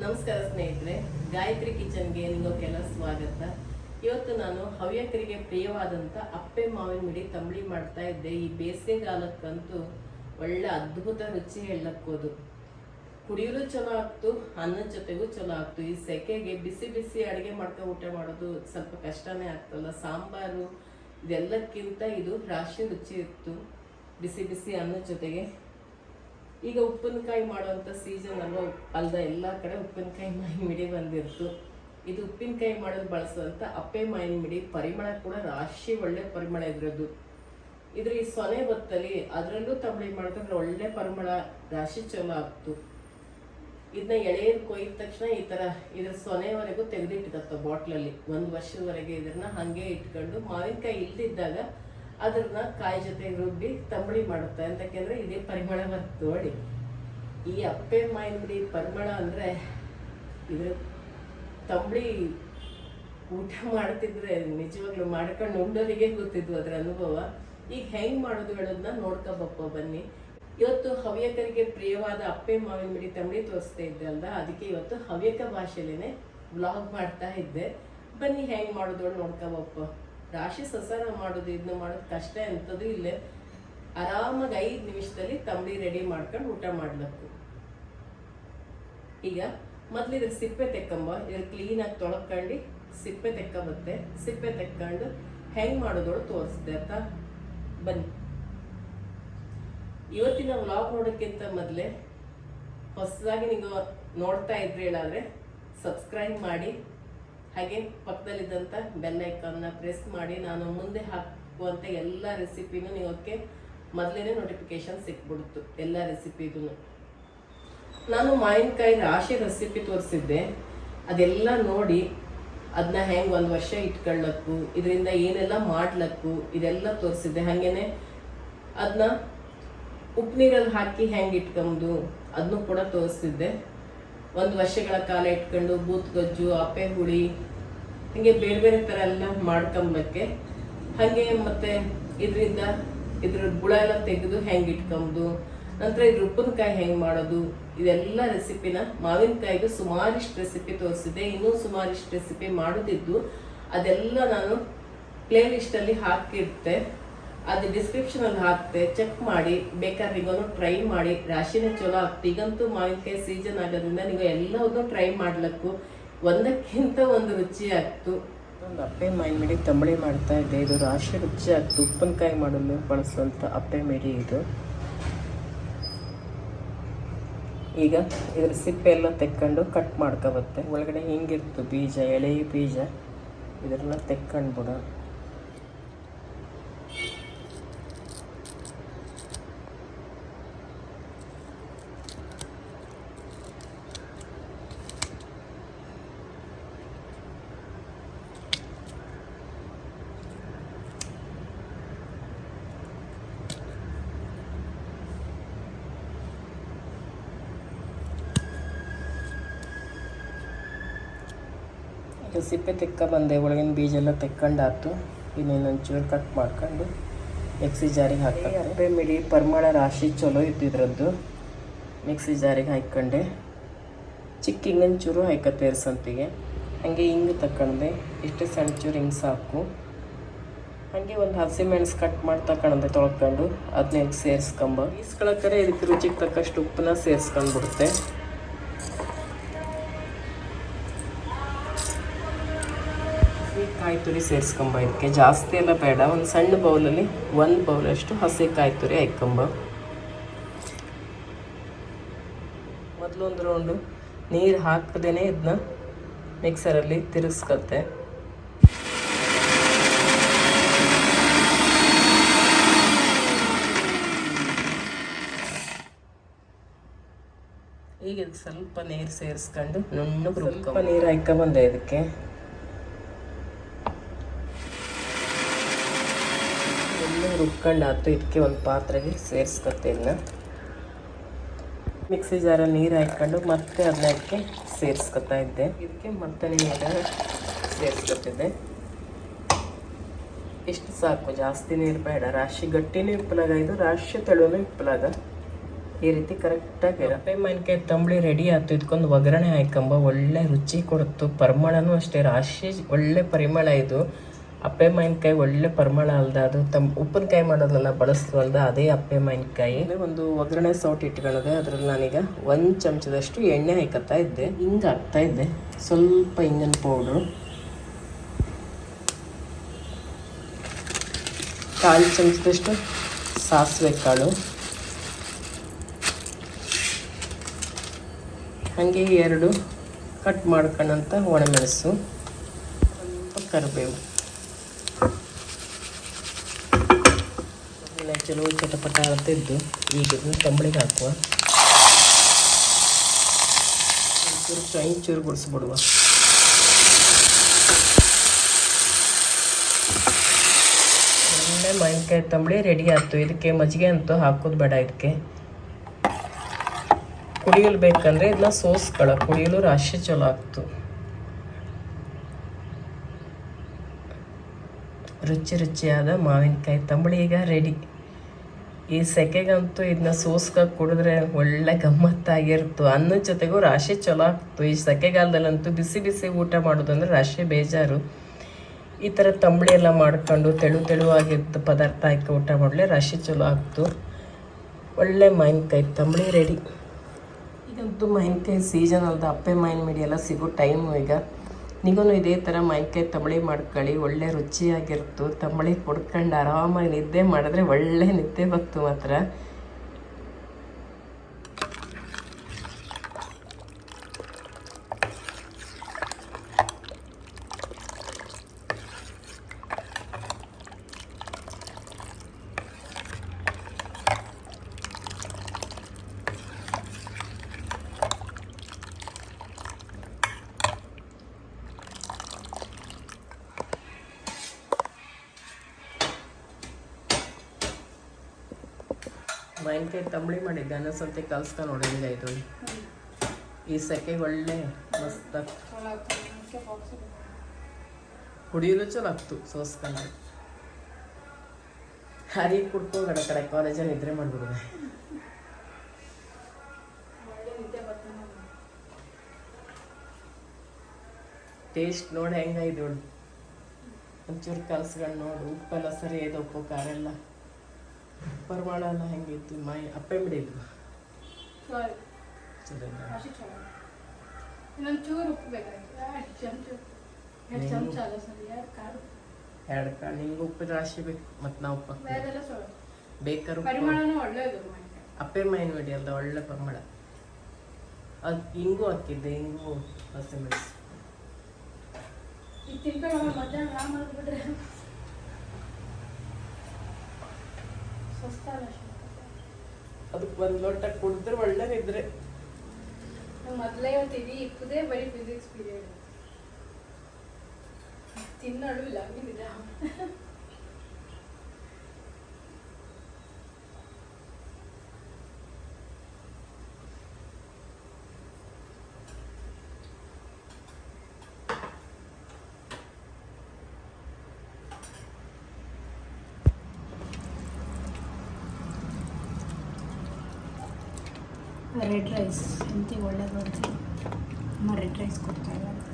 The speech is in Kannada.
ನಮಸ್ಕಾರ ಸ್ನೇಹಿತರೆ, ಗಾಯತ್ರಿ ಕಿಚನ್ಗೆ ನಿಮಗೆಲ್ಲ ಸ್ವಾಗತ. ಇವತ್ತು ನಾನು ಹವ್ಯಕರಿಗೆ ಪ್ರಿಯವಾದಂಥ ಅಪ್ಪೆ ಮಾವಿನ ಮಿಡಿ ತಂಬಳಿ ಮಾಡ್ತಾ ಇದ್ದೆ. ಈ ಬೇಸಿಗೆಗಾಲಕ್ಕಂತೂ ಒಳ್ಳೆ ಅದ್ಭುತ ರುಚಿ ಹೇಳಕ್ಕೋದು. ಕುಡಿಯಲು ಚಲೋ ಆಗ್ತು, ಅನ್ನದ ಜೊತೆಗೂ ಚಲೋ ಆಗ್ತು. ಈ ಸೆಕೆಗೆ ಬಿಸಿ ಬಿಸಿ ಅಡುಗೆ ಮಾಡ್ಕೊಂಡು ಊಟ ಮಾಡೋದು ಸ್ವಲ್ಪ ಕಷ್ಟನೇ ಆಗ್ತಲ್ಲ. ಸಾಂಬಾರು ಇದೆಲ್ಲಕ್ಕಿಂತ ಇದು ರಾಶಿ ರುಚಿ ಇತ್ತು ಬಿಸಿ ಬಿಸಿ ಅನ್ನದ ಜೊತೆಗೆ. ಈಗ ಉಪ್ಪಿನಕಾಯಿ ಮಾಡುವಂಥ ಸೀಸನ್ ಅಲ್ದ ಎಲ್ಲ ಕಡೆ ಉಪ್ಪಿನಕಾಯಿ ಮಾವಿನ ಮಿಡಿ ಬಂದಿರ್ತು. ಇದು ಉಪ್ಪಿನಕಾಯಿ ಮಾಡೋದು ಬಳಸುವಂಥ ಅಪ್ಪೆ ಮಾವಿನ ಮಿಡಿ. ಪರಿಮಳ ಕೂಡ ರಾಶಿ ಒಳ್ಳೆ ಪರಿಮಳ ಇದ್ರದ್ದು. ಇದ್ರ ಈ ಸೊನೆ ಬತ್ತಲಿ ಅದರಲ್ಲೂ ತಂಬಳಿ ಮಾಡ್ಕೊಂಡ್ರೆ ಒಳ್ಳೆ ಪರಿಮಳ ರಾಶಿ ಚಲೋ ಆಗ್ತು. ಇದನ್ನ ಎಳೆಯರು ಕೊಯ್ದ ತಕ್ಷಣ ಈ ಥರ ಇದ್ರ ಸೊನೆವರೆಗೂ ತೆಗೆದಿಟ್ಟಿರತ್ತ ಬಾಟ್ಲಲ್ಲಿ. 1 ವರ್ಷದವರೆಗೆ ಇದನ್ನ ಹಾಗೆ ಇಟ್ಕೊಂಡು ಮಾವಿನಕಾಯಿ ಇಲ್ದಿದ್ದಾಗ ಅದನ್ನ ಕಾಯಿ ಜೊತೆ ರುಬ್ಬಿ ತಂಬಳಿ ಮಾಡುತ್ತೆ. ಅಂತಕೆಂದ್ರೆ ಇದೇ ಪರಿಮಳ ಬರ್ತದೆ ನೋಡಿ. ಈ ಅಪ್ಪೆ ಮಾವಿನ ಮಿಡಿ ಪರಿಮಳ ಅಂದರೆ ಇದ್ರ ತಂಬಳಿ ಊಟ ಮಾಡ್ತಿದ್ರೆ ನಿಜವಾಗ್ಲೂ ಮಾಡ್ಕೊಂಡು ಉಂಡೋರಿಗೆ ಗೊತ್ತಿದ್ವು ಅದರ ಅನುಭವ. ಈಗ ಹೆಂಗೆ ಮಾಡೋದು ಹೇಳೋದನ್ನ ನೋಡ್ಕೊಬಪ್ಪ ಬನ್ನಿ. ಇವತ್ತು ಹವ್ಯಕರಿಗೆ ಪ್ರಿಯವಾದ ಅಪ್ಪೆ ಮಾವಿನ ಮಿಡಿ ತಂಬಳಿ ತೋರಿಸ್ತಾ ಇದ್ದೆ ಅಲ್ದ, ಅದಕ್ಕೆ ಇವತ್ತು ಹವ್ಯಕ ಭಾಷೆಲೇನೆ ವ್ಲಾಗ್ ಮಾಡ್ತಾ ಇದ್ದೆ. ಬನ್ನಿ ಹೆಂಗೆ ಮಾಡೋದು ನೋಡ್ಕೊಬಪ್ಪ. ರಾಶಿ ಸಸಾರ ಮಾಡೋದು ಇದನ್ನ ಮಾಡೋದು ಕಷ್ಟ ಎಂಥದ್ದು ಇಲ್ಲೇ. ಆರಾಮಾಗಿ 5 ನಿಮಿಷದಲ್ಲಿ ತಂಬಳಿ ರೆಡಿ ಮಾಡ್ಕೊಂಡು ಊಟ ಮಾಡ್ಲಕ್ಕು. ಈಗ ಮೊದ್ಲು ಇದ್ರ ಸಿಪ್ಪೆ ತೆಕ್ಕಂಬ. ಇದ್ರ ಕ್ಲೀನಾಗಿ ತೊಳ್ಕೊಂಡು ಸಿಪ್ಪೆ ತೆಕ್ಕಬತ್ತೆ. ಸಿಪ್ಪೆ ತೆಕ್ಕೊಂಡು ಹೆಂಗೆ ಮಾಡೋದೊಳು ತೋರಿಸ್ದೆ ಅಂತ ಬನ್ನಿ. ಇವತ್ತಿನ ವ್ಲಾಗ್ ನೋಡೋಕ್ಕಿಂತ ಮೊದಲೇ ಹೊಸದಾಗಿ ನೀವು ನೋಡ್ತಾ ಇದ್ರಿ ಹೇಳಾದ್ರೆ ಸಬ್ಸ್ಕ್ರೈಬ್ ಮಾಡಿ, ಹಾಗೆ ಪಕ್ಕದಲ್ಲಿದ್ದಂಥ ಬೆಲ್ ಐಕಾನ್ನ ಪ್ರೆಸ್ ಮಾಡಿ ನಾನು ಮುಂದೆ ಹಾಕುವಂಥ ಎಲ್ಲ ರೆಸಿಪಿನೂ ನಿಮಗೆ ಮೊದಲೇ ನೋಟಿಫಿಕೇಶನ್ ಸಿಕ್ಬಿಡ್ತು. ಎಲ್ಲ ರೆಸಿಪಿಗೂ ನಾನು ಮಾವಿನಕಾಯಿ ರಾಶಿ ರೆಸಿಪಿ ತೋರಿಸಿದ್ದೆ. ಅದೆಲ್ಲ ನೋಡಿ ಅದನ್ನ ಹೆಂಗೆ 1 ವರ್ಷ ಇಟ್ಕೊಳ್ಳಕ್ಕು, ಇದರಿಂದ ಏನೆಲ್ಲ ಮಾಡ್ಲಕ್ಕು ಇದೆಲ್ಲ ತೋರಿಸಿದ್ದೆ. ಹಾಗೇನೆ ಅದನ್ನ ಉಪ್ಪು ನೀರಲ್ಲಿ ಹಾಕಿ ಹೆಂಗೆ ಇಟ್ಕೊಂಡು ಅದನ್ನು ಕೂಡ ತೋರಿಸಿದ್ದೆ. 1 ವರ್ಷಗಳ ಕಾಲ ಇಟ್ಕೊಂಡು ಬೂತ್ಗಜ್ಜು, ಅಪ್ಪೆ ಹುಳಿ, ಹೀಗೆ ಬೇರೆ ಬೇರೆ ಥರ ಎಲ್ಲ ಮಾಡ್ಕೊಂಬಕ್ಕೆ. ಹಾಗೆ ಮತ್ತೆ ಇದರಿಂದ ಇದ್ರ ಬುಳ ಎಲ್ಲ ತೆಗೆದು ಹೆಂಗೆ ಇಟ್ಕೊಂಡು ನಂತರ ಇದ್ರ ಉಪ್ಪಿನಕಾಯಿ ಹೆಂಗೆ ಮಾಡೋದು ಇದೆಲ್ಲ ರೆಸಿಪಿನ ಮಾವಿನಕಾಯಿದು ಸುಮಾರಿಷ್ಟು ರೆಸಿಪಿ ತೋರಿಸಿದೆ. ಇನ್ನೂ ಸುಮಾರಿಷ್ಟು ರೆಸಿಪಿ ಮಾಡೋದಿದ್ದು ಅದೆಲ್ಲ ನಾನು ಪ್ಲೇ ಲಿಸ್ಟಲ್ಲಿ ಹಾಕಿರ್ತೆ. ಅದು ಡಿಸ್ಕ್ರಿಪ್ಷನಲ್ಲಿ ಹಾಕ್ತೆ, ಚೆಕ್ ಮಾಡಿ. ಬೇಕಾದ್ರೆ ಈಗೊಂದು ಟ್ರೈ ಮಾಡಿ. ರಾಶಿನೇ ಚಲೋ ಆಗ್ತು. ಈಗಂತೂ ಮಾವಿನಕಾಯಿ ಸೀಸನ್ ಆಗೋದ್ರಿಂದ ನೀವು ಎಲ್ಲವನ್ನೂ ಟ್ರೈ ಮಾಡ್ಲಕ್ಕು. ಒಂದಕ್ಕಿಂತ ಒಂದು ರುಚಿ ಆಗ್ತು. ಒಂದು ಅಪ್ಪೆ ಮಾವಿನ ಮಿಡಿ ತಂಬಳಿ ಮಾಡ್ತಾ ಇದ್ದೆ. ಇದು ರಾಶಿ ರುಚಿ ಆಗ್ತು. ಉಪ್ಪಿನಕಾಯಿ ಮಾಡಲು ಬಳಸುವಂಥ ಅಪ್ಪೆ ಮಿಡಿ ಇದು. ಈಗ ಇದ್ರ ಸಿಪ್ಪೆ ಎಲ್ಲ ತೆಕ್ಕೊಂಡು ಕಟ್ ಮಾಡ್ಕೊಬತ್ತೆ. ಒಳಗಡೆ ಹಿಂಗಿರ್ತು ಬೀಜ, ಎಳೆ ಬೀಜ, ಇದನ್ನ ತೆಕ್ಕೊಂಡ್ಬಿಡ. ಸಿಪ್ಪೆ ತೆಕ್ಕ ಬಂದೆ, ಒಳಗಿನ ಬೀಜ ಎಲ್ಲ ತೆಕ್ಕೊಂಡಾಯ್ತು. ಇನ್ನೊಂಚೂರು ಕಟ್ ಮಾಡ್ಕೊಂಡು ಮಿಕ್ಸಿ ಜಾರಿಗೆ ಹಾಕ್ತಾರೆ. ಅಪ್ಪೆ ಮಿಡಿ ಪರಿಮಳ ರಾಶಿ ಚಲೋ ಇದ್ದಿದ್ರದ್ದು. ಮಿಕ್ಸಿ ಜಾರಿಗೆ ಹಾಕ್ಕೊಂಡೆ. ಚಿಕ್ಕ ಹಿಂಗಂಚೂರು ಹಾಕತ್ತೆ ಸಂತಿಗೆ. ಹಾಗೆ ಹಿಂಗೆ ತಗೊಂಡೆ. ಇಷ್ಟು ಸಣ್ಣ ಚೂರು ಹಿಂಗೆ ಸಾಕು. ಹಾಗೆ ಒಂದು ಹಸಿಮೆಣಸು ಕಟ್ ಮಾಡಿ ತಗೊಂಡೆ ತೊಳ್ಕೊಂಡು ಅದನ್ನ ಸೇರಿಸ್ಕೊಂಬ. ಈಸ್ಕೊಳಕ್ಕರೆ ಇದಕ್ಕೆ ರುಚಿಗೆ ತಕ್ಕಷ್ಟು ಉಪ್ಪನ್ನ ಸೇರಿಸ್ಕೊಂಡ್ಬಿಡುತ್ತೆ. ಕಾಯಿ ತುರಿ ಸೇರಿಸ್ಕೊಂಬ. ಇದಕ್ಕೆ ಜಾಸ್ತಿ ಎಲ್ಲ ಬೇಡ. ಒಂದು ಸಣ್ಣ ಬೌಲಲ್ಲಿ 1 ಬೌಲಷ್ಟು ಹಸಿ ಕಾಯಿ ತುರಿ ಹಾಕೊಂಬ. ಮೊದಲು ಒಂದು ರೌಂಡು ನೀರು ಹಾಕದೇನೆ ಇದನ್ನ ಮಿಕ್ಸರಲ್ಲಿ ತಿರುಗಿಸ್ಕತ್ತೆ. ಈಗ ಇದಕ್ಕೆ ಸ್ವಲ್ಪ ನೀರು ಸೇರಿಸ್ಕೊಂಡು ನುಣ್ಣಗೆ ಸ್ವಲ್ಪ ನೀರು ಹಾಕೊಂಬಂದೆ. ಇದಕ್ಕೆ ರುಬ್ಕೊಂಡಾಯ್ತು. ಇದಕ್ಕೆ ಒಂದು ಪಾತ್ರೆಗೆ ಸೇರಿಸ್ಕೊತ್ತೆ. ಇದನ್ನ ಮಿಕ್ಸಿ ಜಾರಲ್ಲಿ ನೀರು ಹಾಕ್ಕೊಂಡು ಮತ್ತೆ ಅದನ್ನ ಇದಕ್ಕೆ ಸೇರಿಸ್ಕೊತಾ ಇದ್ದೆ. ಇದಕ್ಕೆ ಮತ್ತೆ ನೀರು ಸೇರಿಸ್ಕೊತಿದ್ದೆ. ಇಷ್ಟು ಸಾಕು, ಜಾಸ್ತಿ ನೀರು ಬೇಡ. ರಾಶಿ ಗಟ್ಟಿನೂ ಇಪ್ಪಲಾಗ, ಇದು ರಾಶಿ ತೆಳುವೂ ಇಪ್ಪಲಾಗ. ಈ ರೀತಿ ಕರೆಕ್ಟಾಗಿ ಅಪ್ಪೆ ಮಾವಿನಕಾಯಿ ತಂಬಳಿ ರೆಡಿ ಆಯ್ತು. ಇದಕ್ಕೊಂದು ಒಗ್ಗರಣೆ ಹಾಕಂಬ ಒಳ್ಳೆ ರುಚಿ ಕೊಡ್ತು. ಪರಿಮಳನೂ ಅಷ್ಟೇ ರಾಶಿ ಒಳ್ಳೆ ಪರಿಮಳ. ಇದು ಅಪ್ಪೆ ಮಾವಿನಕಾಯಿ ಒಳ್ಳೆ ಪರಿಮಳ ಅಲ್ದ, ಅದು ಉಪ್ಪಿನಕಾಯಿ ಮಾಡೋದಲ್ಲ ಬಳಸ್ತೀವಲ್ದ ಅದೇ ಅಪ್ಪೆ ಮಾವಿನಕಾಯಿ. ಒಂದು ಒಗ್ಗರಣೆ ಸೌಟ್ ಇಟ್ಕೊಳ್ಳೋದೆ. ಅದ್ರಲ್ಲಿ ನಾನೀಗ 1 ಚಮಚದಷ್ಟು ಎಣ್ಣೆ ಹಾಕತ್ತಾ ಇದ್ದೆ. ಹಿಂಗೆ ಹಾಕ್ತಾ ಇದ್ದೆ, ಸ್ವಲ್ಪ ಇಂಗಿನ ಪೌಡ್ರು, 1/4 ಚಮಚದಷ್ಟು ಸಾಸಿವೆ ಕಾಳು, ಹಾಗೆ 2 ಕಟ್ ಮಾಡ್ಕೊಂಡಂಥ ಒಣಮೆಣಸು, ಸ್ವಲ್ಪ ಕರಿಬೇವು. ಚಲೋ ಚಟಪಟ ಅಂತಿದ್ದು ಈಗ ಇದನ್ನು ತಂಬಳಿಗೆ ಹಾಕುವ. ಒಂಚೂರು ಗುಡಿಸ್ಬಿಡುವ. ಒಳ್ಳೆ ಮಾವಿನಕಾಯಿ ತಂಬಳಿ ರೆಡಿ ಆಯ್ತು. ಇದಕ್ಕೆ ಮಜ್ಜಿಗೆ ಅಂತೂ ಹಾಕೋದು ಬೇಡ. ಇದಕ್ಕೆ ಕುಡಿಯಲು ಬೇಕಂದ್ರೆ ಇದನ್ನ ಸೋಸ್ಕೊಳ್ಳ, ಕುಡಿಯಲು ರಾಶಿ ಚಲೋ ಆಗ್ತು. ರುಚಿಯಾದ ಮಾವಿನಕಾಯಿ ತಂಬಳಿ ಈಗ ರೆಡಿ. ಈ ಸೆಕೆಗಂತೂ ಇದನ್ನ ಸೋಸ್ಕ ಕುಡಿದ್ರೆ ಒಳ್ಳೆ ಗಮ್ಮತ್ತಾಗಿರ್ತು. ಅನ್ನದ ಜೊತೆಗೂ ರಾಶಿ ಚಲೋ ಆಗ್ತು. ಈ ಸೆಕೆಗಾಲದಲ್ಲಂತೂ ಬಿಸಿ ಬಿಸಿ ಊಟ ಮಾಡೋದಂದ್ರೆ ರಾಶಿ ಬೇಜಾರು. ಈ ಥರ ತಂಬಳಿ ಎಲ್ಲ ಮಾಡ್ಕೊಂಡು ತೆಳುವಾಗಿದ್ದ ಪದಾರ್ಥ ಹಾಕಿ ಊಟ ಮಾಡಲೆ ರಾಶಿ ಚಲೋ ಆಗ್ತು. ಒಳ್ಳೆ ಮಾವಿನಕಾಯಿ ತಂಬಳಿ ರೆಡಿ. ಈಗಂತೂ ಮಾವಿನಕಾಯಿ ಸೀಸನ್ ಅಲ್ದ, ಅಪ್ಪೆ ಮಾವಿನ ಮಿಡಿ ಎಲ್ಲ ಸಿಗೋ ಟೈಮು ಈಗ. ನಿಗೂ ಇದೇ ಥರ ಮಾವಿನಕಾಯಿ ತಂಬಳಿ ಮಾಡ್ಕೊಳ್ಳಿ, ಒಳ್ಳೆ ರುಚಿಯಾಗಿರ್ತು. ತಂಬಳಿ ಕುಡ್ಕೊಂಡು ಆರಾಮಾಗಿ ನಿದ್ದೆ ಮಾಡಿದ್ರೆ ಒಳ್ಳೆ ನಿದ್ದೆ ಬಂತು ಮಾತ್ರ. ಮಾವಿನಕಾಯಿ ತಂಬಳಿ ಮಾಡಿದ್ದೆ, ಅನ್ನಸಂತೆ ಕಲ್ಸ್ಕೊಂಡು ನೋಡಿ ಹಿಂಗಾಯ್ತು. ಈ ಸೆಕೆಗೆ ಒಳ್ಳೆ ಮಸ್ತ್ ಕುಡಿಯಲು ಚಲೋ ಆಗ್ತು ಸೋಸ್ಕೊಂಡು. ಹರಿ ಕುಡ್ಕೋಗಡ ಕಡೆ ಕಾಲೇಜಲ್ಲಿ ನಿದ್ರೆ ಮಾಡ್ಬಿಡುವೆ. ಟೇಸ್ಟ್ ನೋಡಿ ಹೆಂಗಾಯ್ತು. ಒಂಚೂರು ಕಲ್ಸ್ಕೊಂಡು ನೋಡು, ಉಪ್ಪೆಲ್ಲ ಸರಿ ಇದೆ, ಉಪ್ಪು ಖಾರ ಎಲ್ಲ ಪರಿಮಳ ಎಲ್ಲ ಹೆಂಗಿತ್ತು. ಅಪ್ಪೆ ಮಿಡಿದು ಎರಡು ಕಾಳು ನಿಂಗೆ ಉಪ್ಪಿನ ರಾಶಿ ಬೇಕು. ಮತ್ತು ನಾವು ಉಪ್ಪು ಬೇಕಾದ್ರೆ ಅಪ್ಪೆ ಮಾವಿನ ಮಿಡಿ ಅಲ್ದ ಒಳ್ಳೆ ಪರಿಮಳ. ಅದು ಹಿಂಗೂ ಹಾಕಿದ್ದೆ, ಹಿಂಗೂ ಹಸಿಮೆಣಸು. ಅದಕ್ಕೆ 1 ಲೋಟ ಕುಡಿದ್ರೆ ಒಳ್ಳೆ ನಿದ್ರೆ. ಮೊದಲೇ ತಿವಿ ಇಕ್ಕುದೇ ಬರೀ ಫಿಸಿಕ್ಸ್ ಪೀರಿಯಡ್ ತಿನ್ನೋಳು ಇಲ್ಲ. ರೆಡ್ ರೈಸ್ ಎಂತ ಒಳ್ಳೆ ಬರ್ತೀವಿ. ರೆಡ್ ರೈಸ್ ಕೊಡ್ತಾ ಇದ್ದಾರೆ.